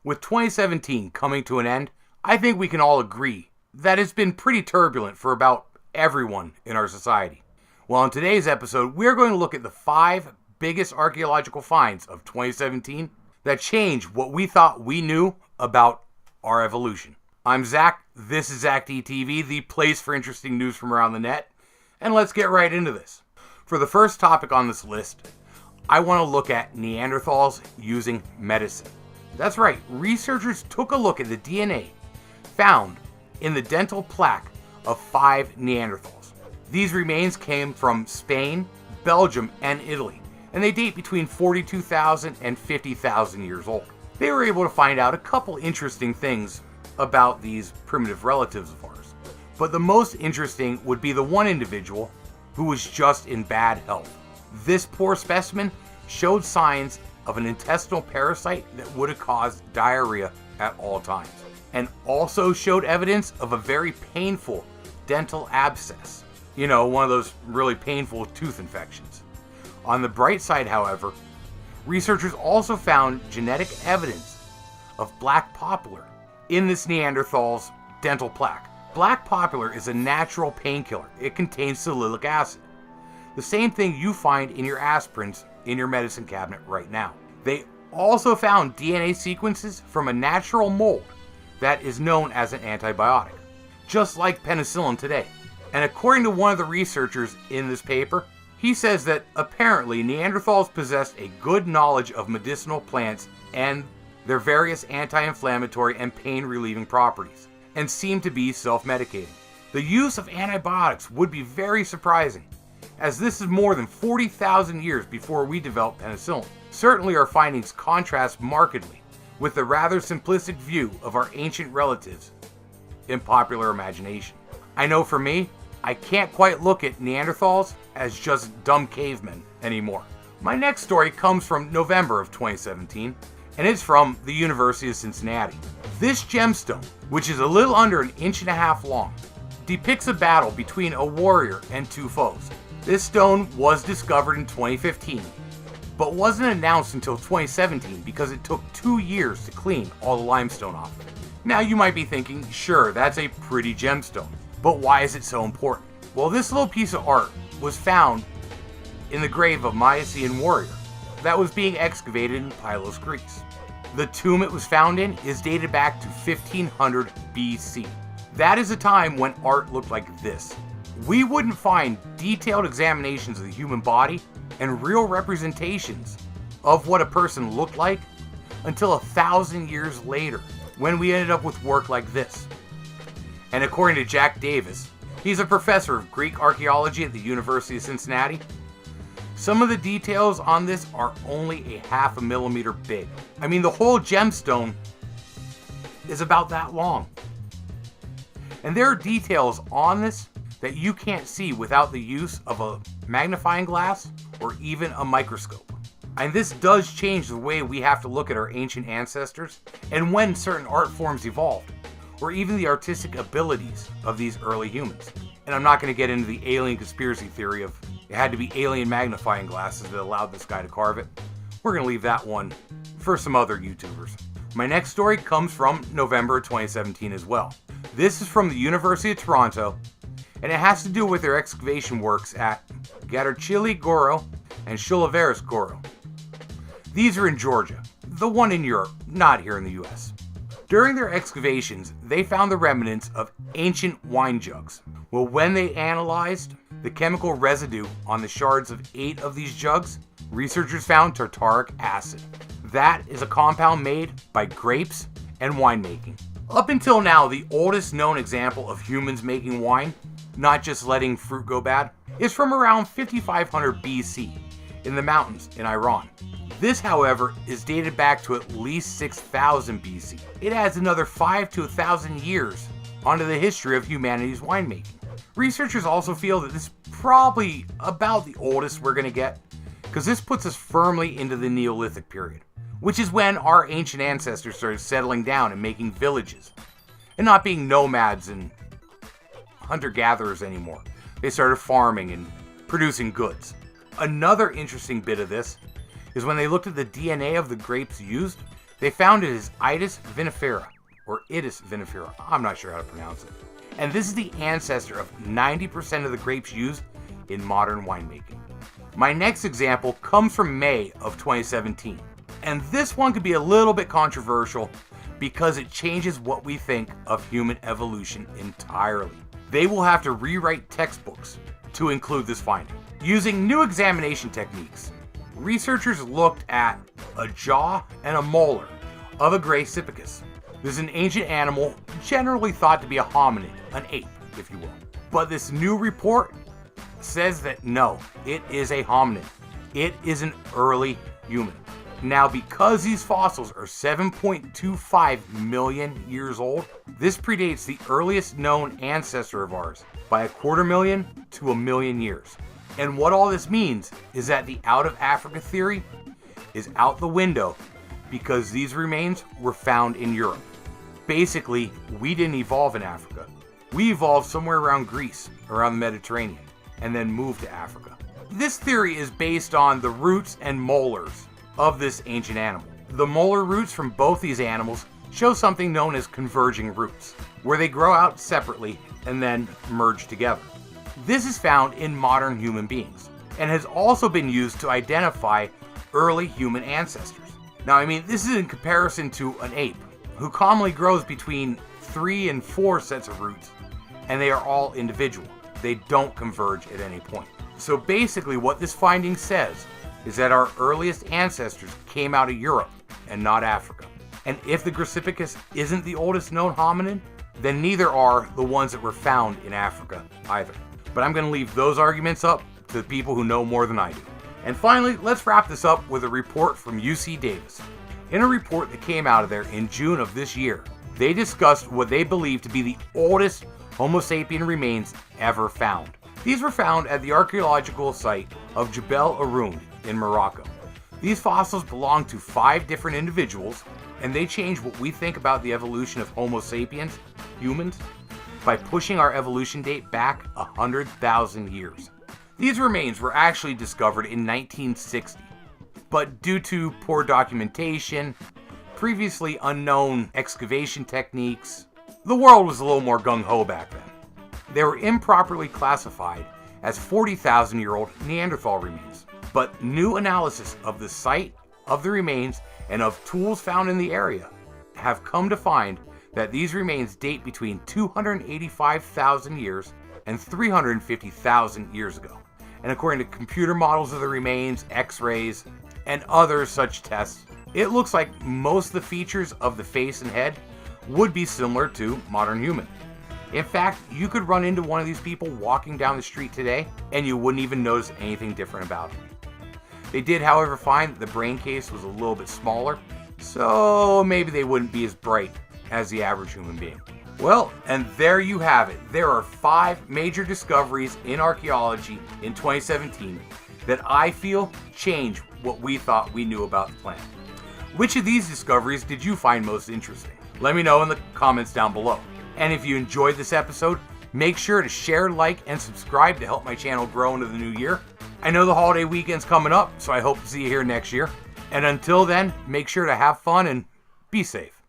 With 2017 coming to an end, I think we can all agree that it's been pretty turbulent for about everyone in our society. Well, in today's episode, we're going to look at the 5 biggest archaeological finds of 2017 that changed what we thought we knew about our evolution. I'm Zach, this is ZakDTV, the place for interesting news from around the net, and let's get right into this. For the first topic on this list, I want to look at Neanderthals using medicine. That's right, researchers took a look at the DNA found in the dental plaque of 5 Neanderthals. These remains came from Spain, Belgium, and Italy, and they date between 42,000 and 50,000 years old. They were able to find out a couple interesting things about these primitive relatives of ours, but the most interesting would be the one individual who was just in bad health. This poor specimen showed signs of an intestinal parasite that would have caused diarrhea at all times, and also showed evidence of a very painful dental abscess. You know, one of those really painful tooth infections. On the bright side, however, researchers also found genetic evidence of black poplar in this Neanderthal's dental plaque. Black poplar is a natural painkiller. It contains salicylic acid, the same thing you find in your aspirins in your medicine cabinet right now. They also found DNA sequences from a natural mold that is known as an antibiotic, just like penicillin today. And according to one of the researchers in this paper, he says that apparently Neanderthals possessed a good knowledge of medicinal plants and their various anti-inflammatory and pain-relieving properties, and seem to be self-medicating. The use of antibiotics would be very surprising, as this is more than 40,000 years before we developed penicillin. Certainly our findings contrast markedly with the rather simplistic view of our ancient relatives in popular imagination. I know for me, I can't quite look at Neanderthals as just dumb cavemen anymore. My next story comes from November of 2017, and it's from the University of Cincinnati. This gemstone, which is a little under 1.5 inches long, depicts a battle between a warrior and 2 foes. This stone was discovered in 2015, but wasn't announced until 2017 because it took 2 years to clean all the limestone off of it. Now you might be thinking, sure, that's a pretty gemstone, but why is it so important? Well, this little piece of art was found in the grave of a Mycenaean warrior that was being excavated in Pylos, Greece. The tomb it was found in is dated back to 1500 BC. That is a time when art looked like this. We wouldn't find detailed examinations of the human body and real representations of what a person looked like until 1,000 years later, when we ended up with work like this. And according to Jack Davis, he's a professor of Greek archaeology at the University of Cincinnati, some of the details on this are only 0.5 millimeter big. I mean, the whole gemstone is about that long. And there are details on this that you can't see without the use of a magnifying glass or even a microscope. And this does change the way we have to look at our ancient ancestors and when certain art forms evolved, or even the artistic abilities of these early humans. And I'm not going to get into the alien conspiracy theory of it had to be alien magnifying glasses that allowed this guy to carve it. We're going to leave that one for some other YouTubers. My next story comes from November 2017 as well. This is from the University of Toronto, and it has to do with their excavation works at Gadarchili Goro and Shulaveris Goro. These are in Georgia, the one in Europe, not here in the US. During their excavations, they found the remnants of ancient wine jugs. Well, when they analyzed the chemical residue on the shards of 8 of these jugs, researchers found tartaric acid. That is a compound made by grapes and winemaking. Up until now, the oldest known example of humans making wine, not just letting fruit go bad, is from around 5500 BC in the mountains in Iran. This, however, is dated back to at least 6000 BC. It adds another 5 to 1,000 years onto the history of humanity's winemaking. Researchers also feel that this is probably about the oldest we're going to get, because this puts us firmly into the Neolithic period, which is when our ancient ancestors started settling down and making villages, and not being nomads and hunter-gatherers anymore. They started farming and producing goods. Another interesting bit of this is when they looked at the DNA of the grapes used, They found it as Itis vinifera, or Itis vinifera, I'm not sure how to pronounce it. And this is the ancestor of 90% of the grapes used in modern winemaking. My next example comes from May of 2017. And this one could be a little bit controversial because it changes what we think of human evolution entirely. They will have to rewrite textbooks to include this finding. Using new examination techniques, researchers looked at a jaw and a molar of a Gracypicus. This is an ancient animal generally thought to be a hominid, an ape, if you will. But this new report says that no, it is a hominid. It is an early human. Now, because these fossils are 7.25 million years old, this predates the earliest known ancestor of ours by 250,000 to 1,000,000 years. And what all this means is that the out of Africa theory is out the window because these remains were found in Europe. Basically, we didn't evolve in Africa. We evolved somewhere around Greece, around the Mediterranean, and then moved to Africa. This theory is based on the roots and molars of this ancient animal. The molar roots from both these animals show something known as converging roots, where they grow out separately and then merge together. This is found in modern human beings and has also been used to identify early human ancestors. Now, I mean, this is in comparison to an ape, who commonly grows between 3 and 4 sets of roots, and they are all individual. They don't converge at any point. So basically what this finding says is that our earliest ancestors came out of Europe and not Africa. And if the Gracypicus isn't the oldest known hominid, then neither are the ones that were found in Africa either. But I'm going to leave those arguments up to the people who know more than I do. And finally, let's wrap this up with a report from UC Davis. In a report that came out of there in June of this year, they discussed what they believe to be the oldest Homo sapien remains ever found. These were found at the archaeological site of Jebel Aroun in Morocco. These fossils belong to 5 different individuals, and they change what we think about the evolution of Homo sapiens, humans, by pushing our evolution date back 100,000 years. These remains were actually discovered in 1960, but due to poor documentation, previously unknown excavation techniques, the world was a little more gung-ho back then. They were improperly classified as 40,000-year-old Neanderthal remains. But new analysis of the site of the remains and of tools found in the area have come to find that these remains date between 285,000 years and 350,000 years ago. And according to computer models of the remains, x-rays, and other such tests, it looks like most of the features of the face and head would be similar to modern human. In fact, you could run into one of these people walking down the street today and you wouldn't even notice anything different about it. They did, however, find that the brain case was a little bit smaller, so maybe they wouldn't be as bright as the average human being. Well, and there you have it. There are 5 major discoveries in archaeology in 2017 that I feel change what we thought we knew about the planet. Which of these discoveries did you find most interesting? Let me know in the comments down below. And if you enjoyed this episode, make sure to share, like, and subscribe to help my channel grow into the new year. I know the holiday weekend's coming up, so I hope to see you here next year. And until then, make sure to have fun and be safe.